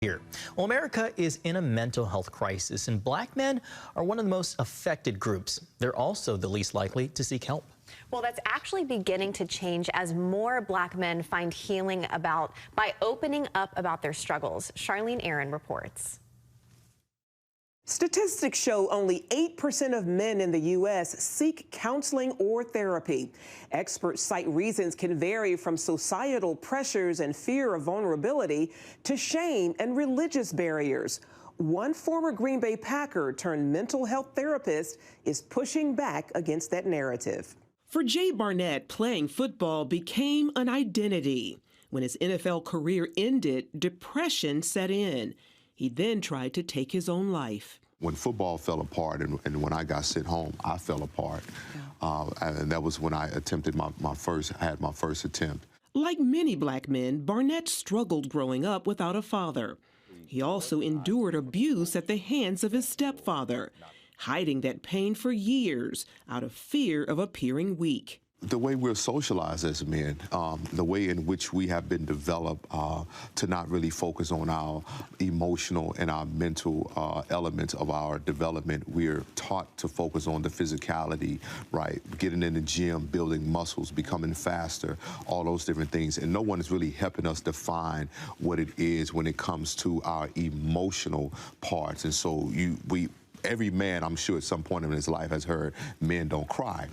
Here. Well, America is in a mental health crisis, and black men are one of the most affected groups. They're also the least likely to seek help. Well, that's actually beginning to change as more black men find healing by opening up about their struggles. Charlene Aaron reports. Statistics show only 8% of men in the U.S. seek counseling or therapy. Experts cite reasons can vary from societal pressures and fear of vulnerability to shame and religious barriers. One former Green Bay Packer turned mental health therapist is pushing back against that narrative. For Jay Barnett, playing football became an identity. When his NFL career ended, depression set in. He then tried to take his own life. When football fell apart and when I got sent home, I fell apart. And that was when I attempted my first attempt. Like many black men, Barnett struggled growing up without a father. He also endured abuse at the hands of his stepfather, hiding that pain for years out of fear of appearing weak. The way we're socialized as men, the way in which we have been developed to not really focus on our emotional and our mental elements of our development. We're taught to focus on the physicality, right? Getting in the gym, building muscles, becoming faster, all those different things. And no one is really helping us define what it is when it comes to our emotional parts. And so every man, I'm sure at some point in his life, has heard men don't cry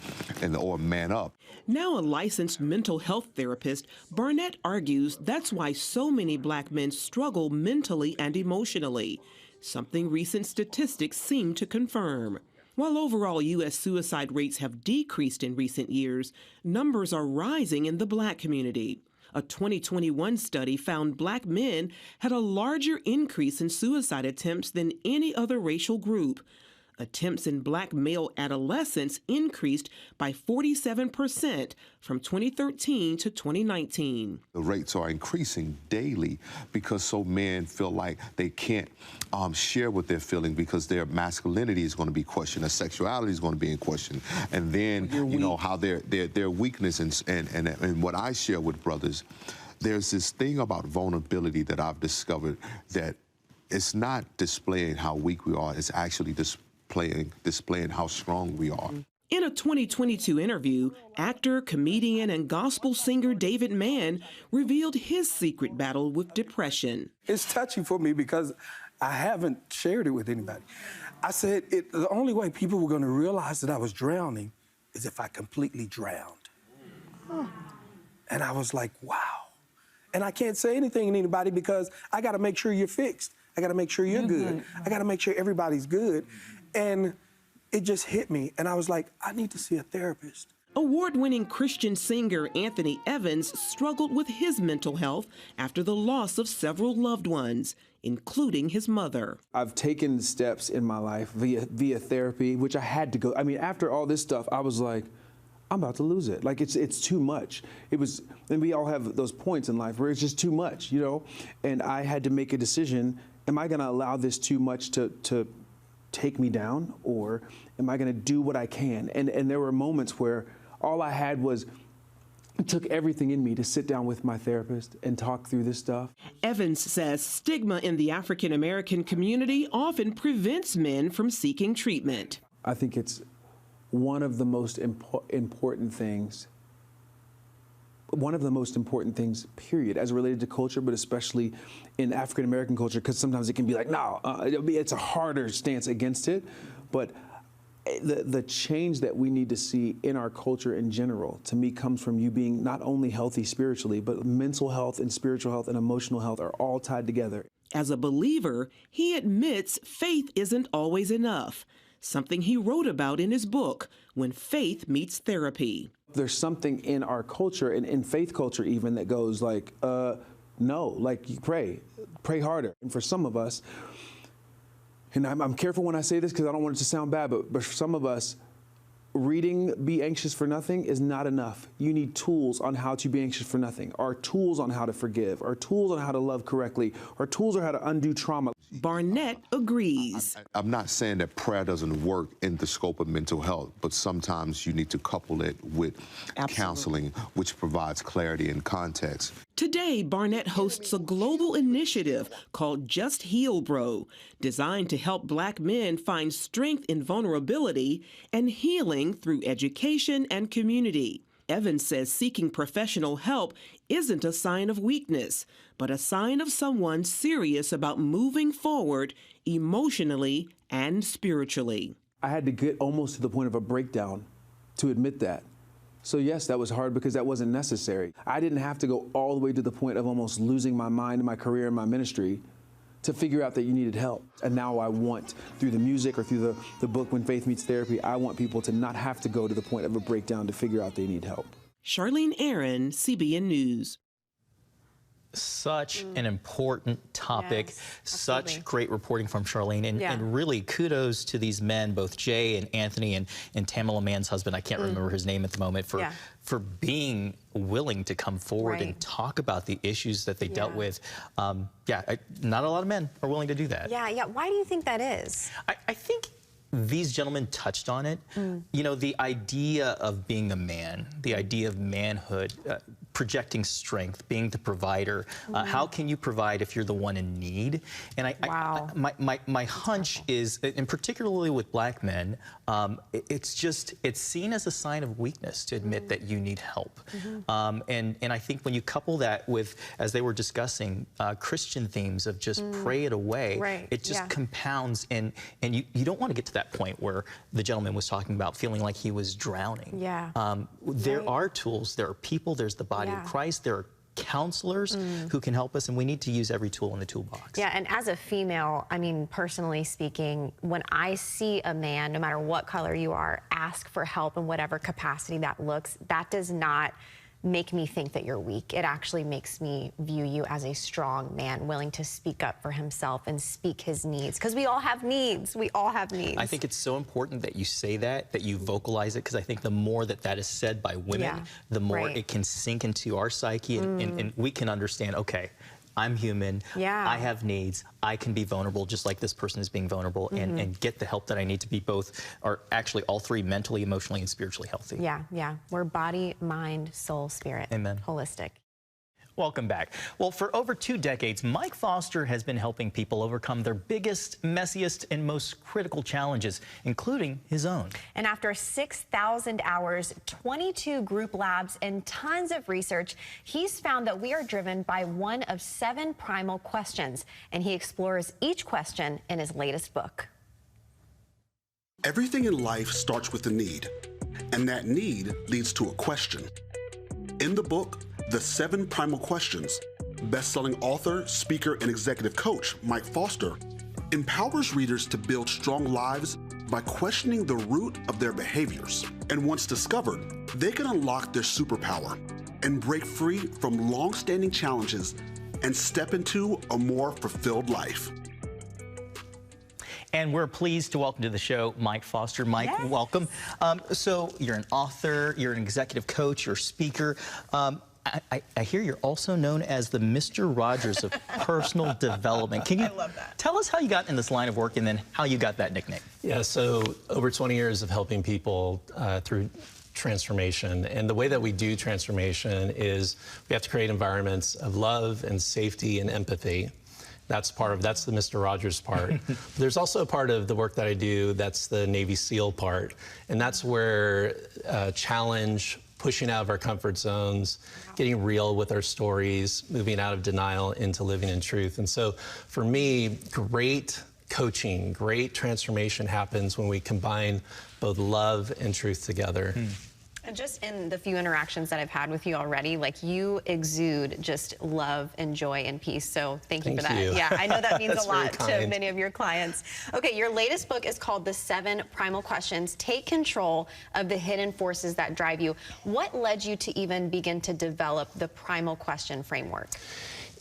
or man up. Now a licensed mental health therapist, Barnett argues that's why so many black men struggle mentally and emotionally, something recent statistics seem to confirm. While overall U.S. suicide rates have decreased in recent years, numbers are rising in the black community. A 2021 study found black men had a larger increase in suicide attempts than any other racial group. Attempts in black male adolescents increased by 47% from 2013 to 2019. The rates are increasing daily because so men feel like they can't share what they're feeling because their masculinity is going to be questioned, their sexuality is going to be in question, and then you know how their weakness and what I share with brothers. There's this thing about vulnerability that I've discovered that it's not displaying how weak we are, it's actually displaying how strong we are. In a 2022 interview, actor, comedian, and gospel singer David Mann revealed his secret battle with depression. It's touchy for me because I haven't shared it with anybody. I said the only way people were going to realize that I was drowning is if I completely drowned. And I was like, wow. And I can't say anything to anybody because I got to make sure you're fixed. I got to make sure you're good. I got to make sure everybody's good. And it just hit me, and I was like, I need to see a therapist. Award-winning Christian singer Anthony Evans struggled with his mental health after the loss of several loved ones, including his mother. I've taken steps in my life via therapy, which I had to go. I mean, after all this stuff, I was like, I'm about to lose it. Like, it's too much. And we all have those points in life where it's just too much, you know? And I had to make a decision, am I gonna allow this too much to take me down, or am I going to do what I can? And there were moments where all I had was, it took everything in me to sit down with my therapist and talk through this stuff. Evans says stigma in the African American community often prevents men from seeking treatment. I think it's one of the most important things, period, as related to culture, but especially in African American culture, because sometimes it can be like, no, it's a harder stance against it. But the change that we need to see in our culture in general, to me, comes from you being not only healthy spiritually, but mental health and spiritual health and emotional health are all tied together. As a believer, he admits faith isn't always enough, something he wrote about in his book, When Faith Meets Therapy. There's something in our culture, and in faith culture even, that goes like, no, like, you pray harder. And for some of us, and I'm careful when I say this because I don't want it to sound bad, but for some of us, reading Be Anxious for Nothing is not enough. You need tools on how to be anxious for nothing, or tools on how to forgive, or tools on how to love correctly, or tools on how to undo trauma. Barnett agrees. I'm not saying that prayer doesn't work in the scope of mental health, but sometimes you need to couple it with counseling, which provides clarity and context. Today, Barnett hosts a global initiative called Just Heal Bro, designed to help Black men find strength in vulnerability and healing through education and community. Evans says seeking professional help isn't a sign of weakness, but a sign of someone serious about moving forward emotionally and spiritually. I had to get almost to the point of a breakdown to admit that. So yes, that was hard because that wasn't necessary. I didn't have to go all the way to the point of almost losing my mind in my career and my ministry to figure out that you needed help. And now I want, through the music or through the book When Faith Meets Therapy, I want people to not have to go to the point of a breakdown to figure out they need help. Charlene Aaron, CBN News. Such an important topic, Yes, such great reporting from Charlene, and really kudos to these men, both Jay and Anthony and Tamala Mann's husband, I can't remember his name at the moment, for being willing to come forward and talk about the issues that they dealt with. Not a lot of men are willing to do that. Yeah. Why do you think that is? I think these gentlemen touched on it. You know, the idea of being a man, the idea of manhood, projecting strength, being the provider. How can you provide if you're the one in need? And my hunch is, and particularly with Black men, it's seen as a sign of weakness to admit that you need help. And I think when you couple that with, as they were discussing, Christian themes of just pray it away, it just compounds, and you don't want to get to that point where the gentleman was talking about feeling like he was drowning. There are tools, there are people, there's the body of Christ, there are counselors who can help us, and we need to use every tool in the toolbox. Yeah, and as a female, I mean, personally speaking, when I see a man, no matter what color you are, ask for help in whatever capacity that looks, that does not make me think that you're weak. It actually makes me view you as a strong man, willing to speak up for himself and speak his needs, because we all have needs. We all have needs. I think it's so important that you say that you vocalize it, because I think the more that is said by women, the more it can sink into our psyche, and we can understand, okay, I'm human, I have needs, I can be vulnerable just like this person is being vulnerable, and get the help that I need to be both, or actually all three, mentally, emotionally, and spiritually healthy. Yeah. We're body, mind, soul, spirit. Amen. Holistic. Welcome back. Well, for over 2 decades, Mike Foster has been helping people overcome their biggest, messiest, and most critical challenges, including his own. And after 6,000 hours, 22 group labs, and tons of research, he's found that we are driven by one of 7 primal questions, and he explores each question in his latest book. Everything in life starts with a need, and that need leads to a question. In the book, The 7 Primal Questions, best-selling author, speaker, and executive coach Mike Foster empowers readers to build strong lives by questioning the root of their behaviors. And once discovered, they can unlock their superpower and break free from long-standing challenges and step into a more fulfilled life. And we're pleased to welcome to the show Mike Foster. Mike, welcome. So you're an author, you're an executive coach, you're a speaker. I hear you're also known as the Mr. Rogers of personal development. Can you tell us how you got in this line of work, and then how you got that nickname? Yeah, so over 20 years of helping people through transformation. And the way that we do transformation is we have to create environments of love and safety and empathy. That's the Mr. Rogers part. There's also a part of the work that I do that's the Navy SEAL part. And that's where challenge, pushing out of our comfort zones, getting real with our stories, moving out of denial into living in truth. And so for me, great coaching, great transformation happens when we combine both love and truth together. And just in the few interactions that I've had with you already, like, you exude just love and joy and peace. So thank you for that. Yeah, I know that means a lot to many of your clients. Okay, your latest book is called The 7 Primal Questions. Take control of the hidden forces that drive you. What led you to even begin to develop the primal question framework?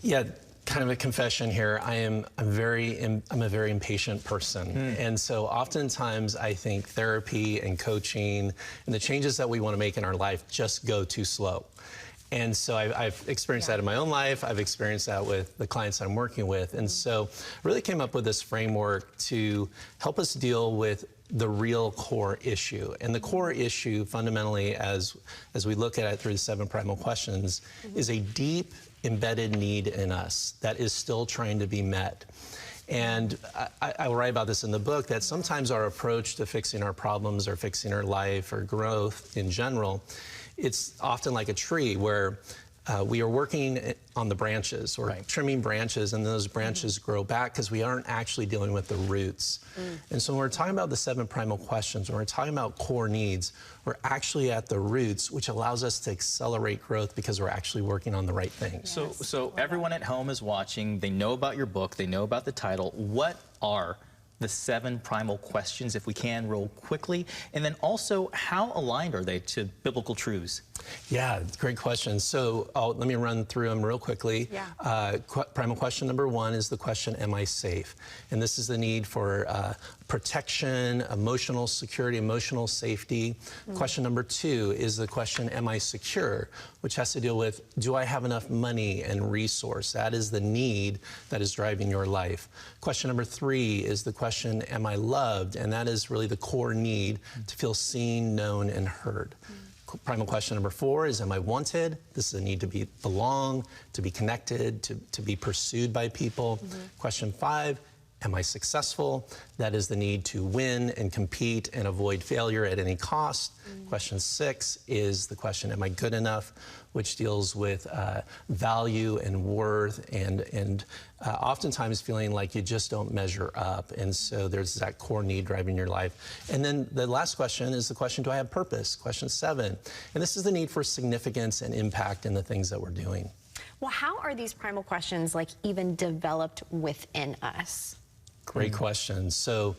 Yeah. Kind of a confession here. I'm a very impatient person. And so oftentimes I think therapy and coaching and the changes that we want to make in our life just go too slow. And so I've experienced that in my own life. I've experienced that with the clients I'm working with. And so I really came up with this framework to help us deal with the real core issue. And the core issue, fundamentally, as we look at it through the 7 Primal Questions, is a deep embedded need in us that is still trying to be met. And I write about this in the book, that sometimes our approach to fixing our problems or fixing our life or growth in general, it's often like a tree where we are working on the branches or trimming branches, and those branches grow back because we aren't actually dealing with the roots. And so when we're talking about the 7 Primal Questions, when we're talking about core needs, we're actually at the roots, which allows us to accelerate growth because we're actually working on the right things. Yes. So everyone at home is watching. They know about your book. They know about the title. What are the 7 Primal Questions, if we can, real quickly? And then also, how aligned are they to biblical truths? Yeah, great question. So let me run through them real quickly. Yeah. Primal question number 1 is the question, am I safe? And this is the need for protection, emotional security, emotional safety. Question number 2 is the question, am I secure? Which has to deal with, do I have enough money and resource? That is the need that is driving your life. Question number 3 is the question, am I loved? And that is really the core need to feel seen, known, and heard. Primal question number 4 is, am I wanted? This is a need to belong, to be connected, to be pursued by people. Question 5, am I successful? That is the need to win and compete and avoid failure at any cost. Question 6 is the question, am I good enough? Which deals with value and worth and oftentimes feeling like you just don't measure up. And so there's that core need driving your life. And then the last question is the question, do I have purpose? Question 7. And this is the need for significance and impact in the things that we're doing. Well, how are these primal questions like even developed within us? Great question. So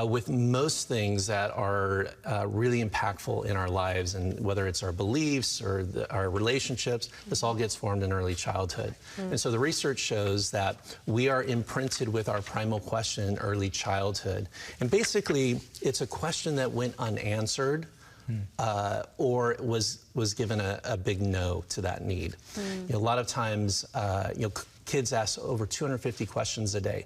with most things that are really impactful in our lives, and whether it's our beliefs or our relationships, this all gets formed in early childhood. And so the research shows that we are imprinted with our primal question in early childhood. And basically, it's a question that went unanswered or was given a big no to that need. You know, a lot of times, kids ask over 250 questions a day.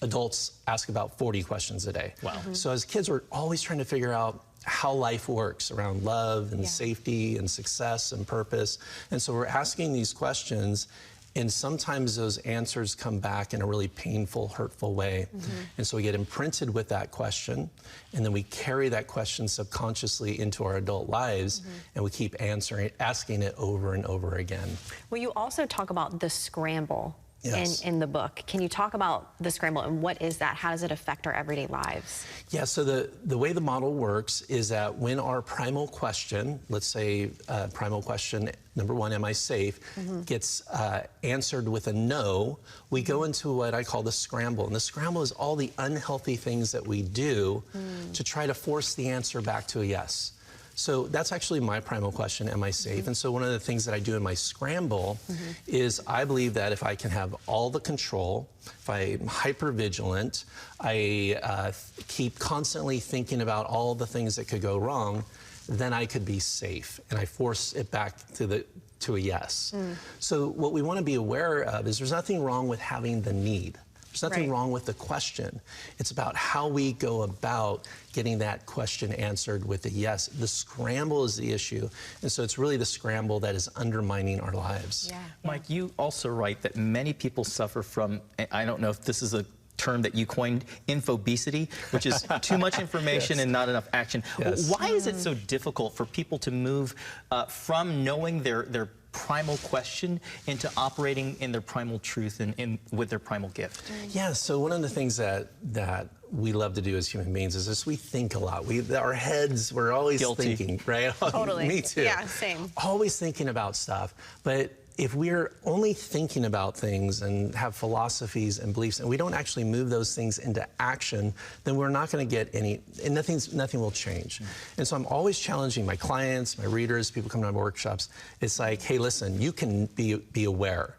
Adults ask about 40 questions a day. Wow. So as kids, we're always trying to figure out how life works around love and safety and success and purpose. And so we're asking these questions, and sometimes those answers come back in a really painful, hurtful way. And so we get imprinted with that question, and then we carry that question subconsciously into our adult lives, and we keep asking it over and over again. Well, you also talk about the scramble. Yes. In the book. Can you talk about the scramble and what is that? How does it affect our everyday lives? Yeah, so the way the model works is that when our primal question, let's say primal question number 1, am I safe, gets answered with a no, we go into what I call the scramble. And the scramble is all the unhealthy things that we do to try to force the answer back to a yes. So that's actually my primal question, am I safe? And so one of the things that I do in my scramble is I believe that if I can have all the control, if I'm hyper vigilant, I keep constantly thinking about all the things that could go wrong, then I could be safe. And I force it back to a yes. So what we want to be aware of is there's nothing wrong with having the need. There's nothing wrong with the question. It's about how we go about getting that question answered with a yes. The scramble is the issue. And so it's really the scramble that is undermining our lives. Mike, you also write that many people suffer from, I don't know if this is a term that you coined, infobesity, which is too much information and not enough action. Why is it so difficult for people to move from knowing their primal question into operating in their primal truth and with their primal gift? Yeah, so one of the things that we love to do as human beings is this: we think a lot. Our heads, we're always thinking, right? Totally. Me too. Yeah, same. Always thinking about stuff. But if we're only thinking about things and have philosophies and beliefs, and we don't actually move those things into action, then we're not going to get any, and nothing will change. And so I'm always challenging my clients, my readers, people come to my workshops. It's like, hey, listen, you can be aware.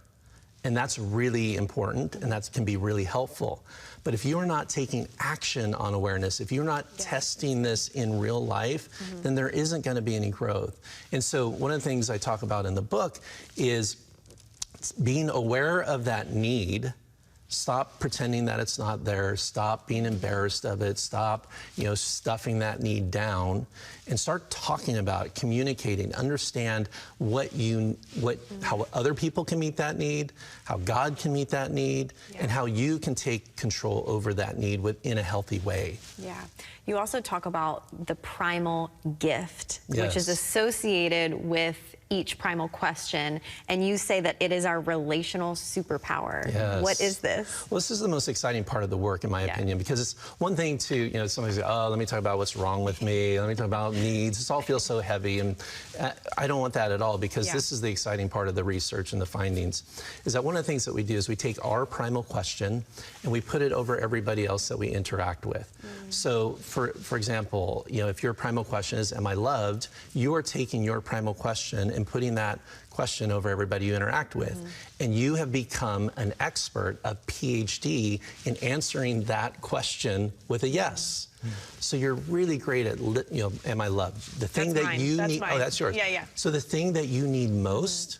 And that's really important, and that can be really helpful. But if you're not taking action on awareness, if you're not testing this in real life, then there isn't going to be any growth. And so one of the things I talk about in the book is being aware of that need. Stop pretending that it's not there. Stop being embarrassed of it. Stop, stuffing that need down, and start talking about it, communicating. Understand how other people can meet that need, how God can meet that need, and how you can take control over that need in a healthy way. Yeah. You also talk about the primal gift, which is associated with each primal question, and you say that it is our relational superpower. Yes. What is this? Well, this is the most exciting part of the work, in my opinion, because it's one thing to, somebody say, oh, let me talk about what's wrong with me, let me talk about needs. This all feels so heavy, and I don't want that at all, because this is the exciting part of the research and the findings, is that one of the things that we do is we take our primal question and we put it over everybody else that we interact with. So, for example, if your primal question is, am I loved? You are taking your primal question and putting that question over everybody you interact with. And you have become an expert, a PhD, in answering that question with a yes. So you're really great at, am I loved? The thing that you need, oh, that's yours. Yeah. So the thing that you need most,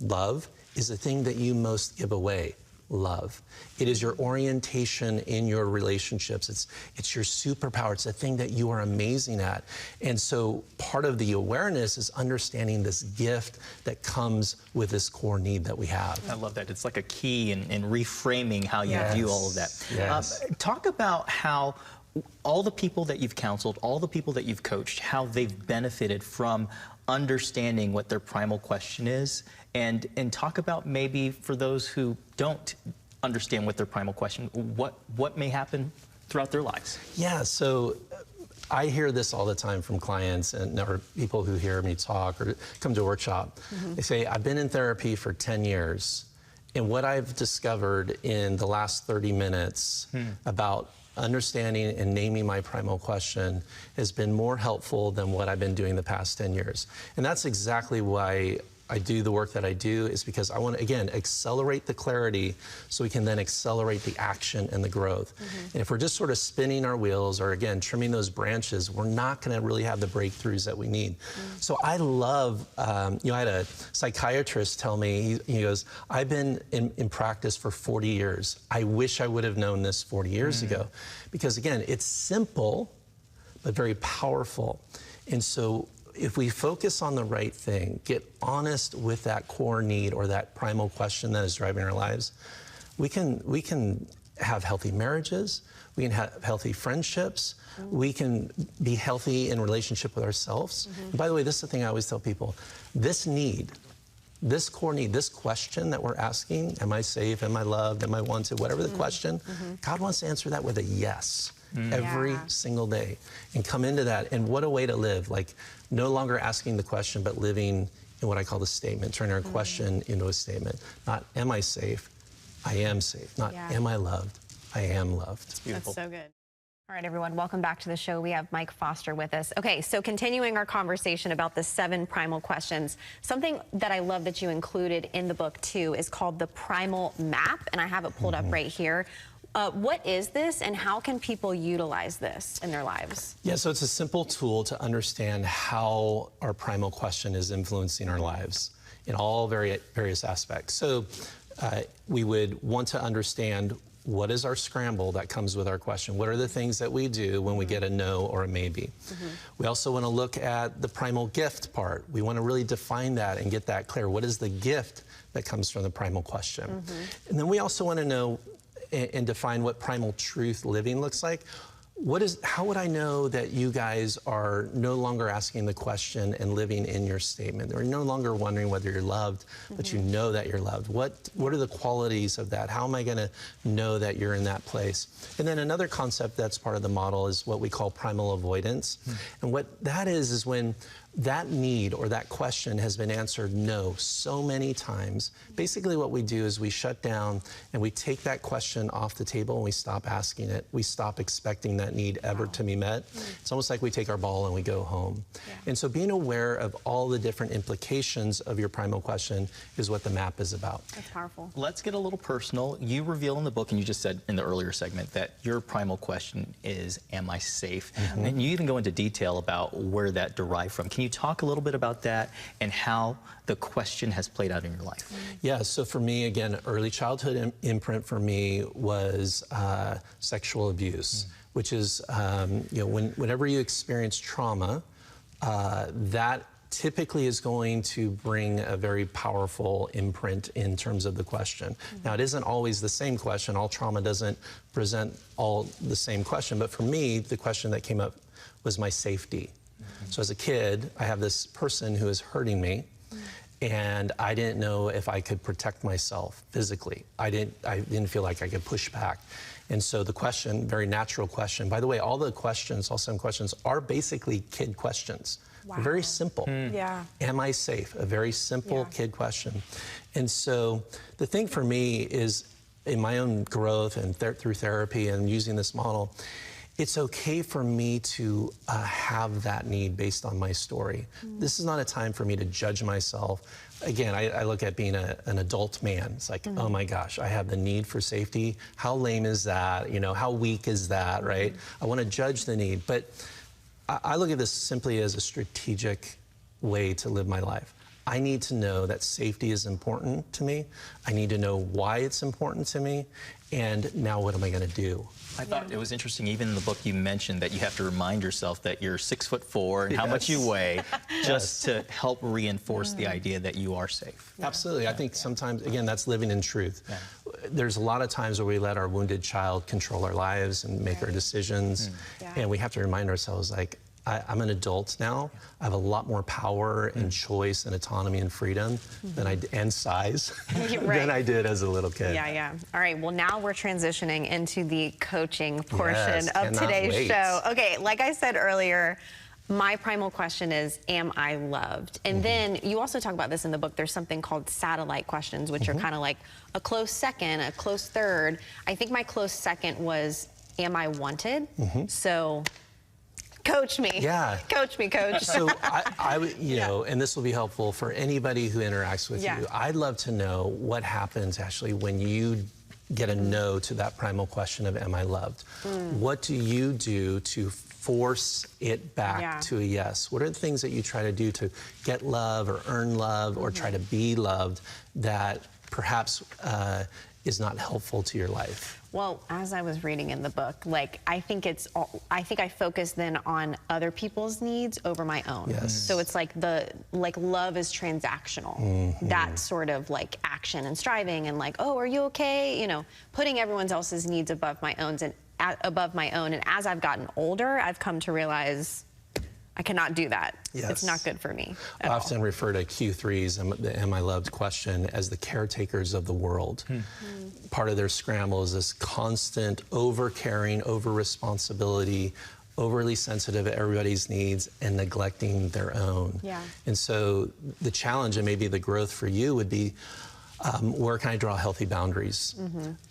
love, is the thing that you most give away. Love. It is your orientation in your relationships. It's your superpower. It's the thing that you are amazing at. And so part of the awareness is understanding this gift that comes with this core need that we have. I love that. It's like a key in reframing how you view all of that. Yes. Talk about how all the people that you've counseled, all the people that you've coached, how they've benefited from understanding what their primal question is, and talk about maybe for those who don't understand what their primal question, what may happen throughout their lives. Yeah, so I hear this all the time from clients or people who hear me talk or come to a workshop. They say, I've been in therapy for 10 years, and what I've discovered in the last 30 minutes about understanding and naming my primal question has been more helpful than what I've been doing the past 10 years. And that's exactly why I do the work that I do, is because I want to, again, accelerate the clarity so we can then accelerate the action and the growth. And if we're just sort of spinning our wheels or, again, trimming those branches, we're not going to really have the breakthroughs that we need. So I love, I had a psychiatrist tell me, he goes, I've been in practice for 40 years. I wish I would have known this 40 years ago. Because, again, it's simple, but very powerful. And so if we focus on the right thing, get honest with that core need or that primal question that is driving our lives, we can have healthy marriages, we can have healthy friendships, we can be healthy in relationship with ourselves. And by the way, this is the thing I always tell people, this need, this core need, this question that we're asking, am I safe, am I loved, am I wanted, whatever the question, God wants to answer that with a yes. Every single day, and come into that. And what a way to live, like no longer asking the question, but living in what I call the statement, turning our question into a statement. Not am I safe, I am safe. Not am I loved, I am loved. It's beautiful. That's so good. All right, everyone, welcome back to the show. We have Mike Foster with us. Okay, so continuing our conversation about the 7 primal questions, something that I love that you included in the book too is called the primal map, and I have it pulled up right here. What is this, and how can people utilize this in their lives? Yeah, so it's a simple tool to understand how our primal question is influencing our lives in all various aspects. So we would want to understand, what is our scramble that comes with our question? What are the things that we do when we get a no or a maybe? We also want to look at the primal gift part. We want to really define that and get that clear. What is the gift that comes from the primal question? And then we also want to know and define what primal truth living looks like. How would I know that you guys are no longer asking the question and living in your statement? Or no longer wondering whether you're loved, but you know that you're loved. What are the qualities of that? How am I going to know that you're in that place? And then another concept that's part of the model is what we call primal avoidance. And what that is when that need or that question has been answered no so many times. Basically what we do is we shut down and we take that question off the table and we stop asking it. We stop expecting that need ever to be met. It's almost like we take our ball and we go home. And so being aware of all the different implications of your primal question is what the map is about. That's powerful. Let's get a little personal. You reveal in the book, and you just said in the earlier segment, that your primal question is, am I safe? And you even go into detail about where that derived from. Can you talk a little bit about that and how the question has played out in your life? Yeah, so for me, again, early childhood imprint for me was sexual abuse, which is, you know, whenever you experience trauma, that typically is going to bring a very powerful imprint in terms of the question. Now, it isn't always the same question. All trauma doesn't present all the same question, but for me, the question that came up was my safety. So as a kid, I have this person who is hurting me, and I didn't know if I could protect myself physically. I didn't feel like I could push back. And so the question, very natural question, by the way, all the questions, all 7 questions, are basically kid questions. They're very simple. Yeah. Am I safe? A very simple kid question. And so the thing for me is, in my own growth and through therapy and using this model, it's okay for me to have that need based on my story. This is not a time for me to judge myself. Again, I look at being an adult man. It's like, oh my gosh, I have the need for safety. How lame is that? You know, how weak is that, right? I want to judge the need. But I look at this simply as a strategic way to live my life. I need to know that safety is important to me. I need to know why it's important to me. And now what am I going to do? I thought it was interesting, even in the book you mentioned that you have to remind yourself that you're 6'4" and how much you weigh, just to help reinforce the idea that you are safe. Absolutely. I think sometimes, again, that's living in truth. There's a lot of times where we let our wounded child control our lives and make our decisions. And we have to remind ourselves, like, I'm an adult now. I have a lot more power and choice and autonomy and freedom and size than I did as a little kid. Yeah. All right, well, now we're transitioning into the coaching portion of today's show. Okay, like I said earlier, my primal question is, am I loved? And then you also talk about this in the book. There's something called satellite questions, which are kind of like a close second, a close third. I think my close second was, am I wanted? So coach me. Yeah. Coach me, coach. So I would, you know, and this will be helpful for anybody who interacts with you. I'd love to know what happens actually when you get a no to that primal question of, am I loved? What do you do to force it back to a yes? What are the things that you try to do to get love or earn love or try to be loved that perhaps is not helpful to your life? Well, as I was reading in the book, like, I think I focus then on other people's needs over my own. So it's like love is transactional. That sort of like action and striving and like, oh, are you okay? You know, putting everyone else's needs above my own and as I've gotten older, I've come to realize I cannot do that. It's not good for me. I often refer to Q3s, the Am I Loved question, as the caretakers of the world. Part of their scramble is this constant over-caring, over-responsibility, overly sensitive to everybody's needs and neglecting their own. And so the challenge and maybe the growth for you would be, where can I draw healthy boundaries?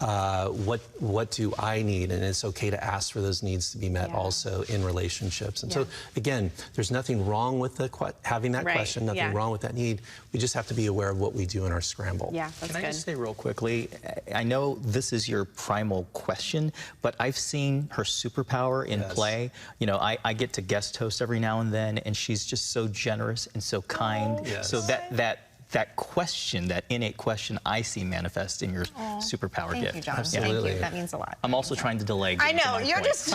What do I need? And it's okay to ask for those needs to be met also in relationships. And so, again, there's nothing wrong with having that question, nothing wrong with that need. We just have to be aware of what we do in our scramble. That's Can I just say real quickly, I know this is your primal question, but I've seen her superpower in play. You know, I get to guest host every now and then, and she's just so generous and so kind. So that question, that innate question, I see manifest in your superpower gift. Thank you, John. Absolutely. Thank you. That means a lot. I'm also trying to delay. I know, you're just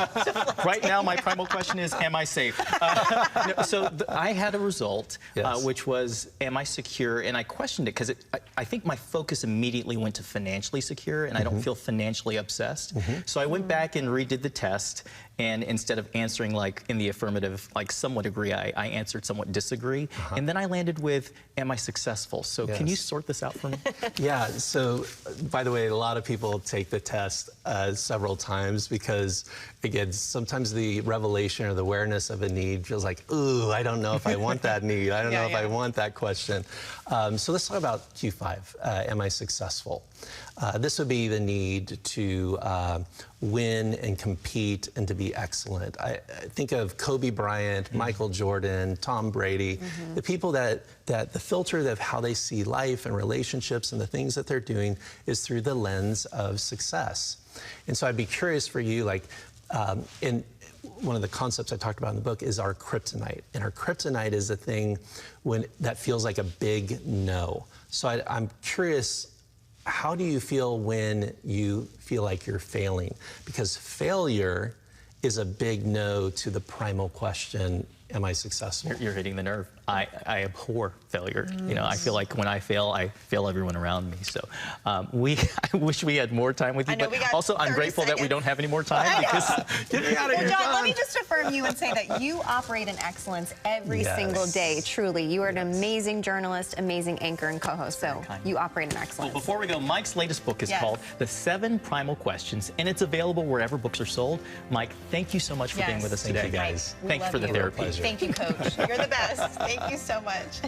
right now, my primal question is, am I safe? I had a result, which was, am I secure? And I questioned it because I think my focus immediately went to financially secure, and I don't feel financially obsessed. So I went back and redid the test, and instead of answering like in the affirmative, like somewhat agree, I answered somewhat disagree. And then I landed with, am I successful? successful. So can you sort this out for me? Yeah, so by the way, a lot of people take the test several times because, again, sometimes the revelation or the awareness of a need feels like, ooh, I don't know if I want that need. I don't know if I want that question. So let's talk about Q5, am I successful? This would be the need to win and compete and to be excellent. I think of Kobe Bryant, Michael Jordan, Tom Brady, the people that the filter of how they see life and relationships and the things that they're doing is through the lens of success. And so I'd be curious for you, like, in one of the concepts I talked about in the book is our kryptonite. And our kryptonite is the thing that feels like a big no. So I'm curious, how do you feel when you feel like you're failing? Because failure is a big no to the primal question, am I successful? You're hitting the nerve. I abhor failure. You know, I feel like when I fail everyone around me. So I wish we had more time with you. But also, I'm grateful that we don't have any more time because get me out of here, John, let me just affirm you and say that you operate in excellence every single day. Truly, you are an amazing journalist, amazing anchor and co-host. So you operate in excellence. Well, before we go, Mike's latest book is called The 7 Primal Questions, and it's available wherever books are sold. Mike, thank you so much for being with us today, Thank you, guys. Thanks for the therapy. Thank you, Coach. You're the best. Thank you so much.